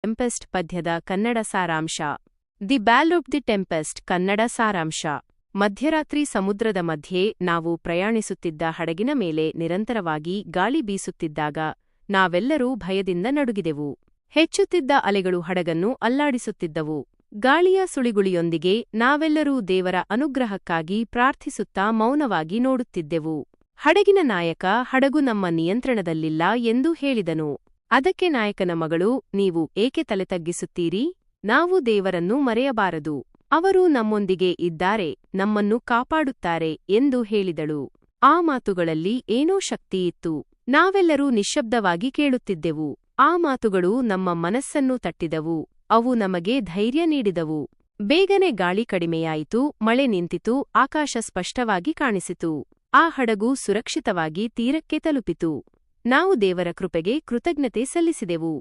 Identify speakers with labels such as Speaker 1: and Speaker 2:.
Speaker 1: Tempest ಪದ್ಯದ ಕನ್ನಡ ಸಾರಾಂಶ. The ballad of the tempest Kannada ಸಾರಾಂಶ. ಮಧ್ಯರಾತ್ರಿ ಸಮುದ್ರದ ಮಧ್ಯೆ ನಾವು ಪ್ರಯಾಣಿಸುತ್ತಿದ್ದ ಹಡಗಿನ ಮೇಲೆ ನಿರಂತರವಾಗಿ ಗಾಳಿ ಬೀಸುತ್ತಿದ್ದಾಗ ನಾವೆಲ್ಲರೂ ಭಯದಿಂದ ನಡುಗಿದೆವು. ಹೆಚ್ಚುತ್ತಿದ್ದ ಅಲೆಗಳು ಹಡಗನ್ನು ಅಲ್ಲಾಡಿಸುತ್ತಿದ್ದವು. ಗಾಳಿಯ ಸುಳಿಗುಳಿಯೊಂದಿಗೆ ನಾವೆಲ್ಲರೂ ದೇವರ ಅನುಗ್ರಹಕ್ಕಾಗಿ ಪ್ರಾರ್ಥಿಸುತ್ತಾ ಮೌನವಾಗಿ ನೋಡುತ್ತಿದ್ದೆವು. ಹಡಗಿನ ನಾಯಕ ಹಡಗು ನಮ್ಮ ನಿಯಂತ್ರಣದಲ್ಲಿಲ್ಲ ಎಂದು ಹೇಳಿದನು. ಅದಕ್ಕೆ ನಾಯಕನ ಮಗಳು, ನೀವು ಏಕೆ ತಲೆ ತಗ್ಗಿಸುತ್ತೀರಿ? ನಾವು ದೇವರನ್ನು ಮರೆಯಬಾರದು. ಅವರು ನಮ್ಮೊಂದಿಗೆ ಇದ್ದಾರೆ, ನಮ್ಮನ್ನು ಕಾಪಾಡುತ್ತಾರೆ ಎಂದು ಹೇಳಿದಳು. ಆ ಮಾತುಗಳಲ್ಲಿ ಏನೋ ಶಕ್ತಿಯಿತ್ತು. ನಾವೆಲ್ಲರೂ ನಿಶ್ಶಬ್ದವಾಗಿ ಕೇಳುತ್ತಿದ್ದೆವು. ಆ ಮಾತುಗಳು ನಮ್ಮ ಮನಸ್ಸನ್ನು ತಟ್ಟಿದವು. ಅವು ನಮಗೆ ಧೈರ್ಯ ನೀಡಿದವು. ಬೇಗನೆ ಗಾಳಿ ಕಡಿಮೆಯಾಯಿತು, ಮಳೆ ನಿಂತಿತು, ಆಕಾಶ ಸ್ಪಷ್ಟವಾಗಿ ಕಾಣಿಸಿತು. ಆ ಹಡಗು ಸುರಕ್ಷಿತವಾಗಿ ತೀರಕ್ಕೆ ತಲುಪಿತು. ನಾವು ದೇವರ ಕೃಪೆಗೆ ಕೃತಜ್ಞತೆ ಸಲ್ಲಿಸಿದೆವು.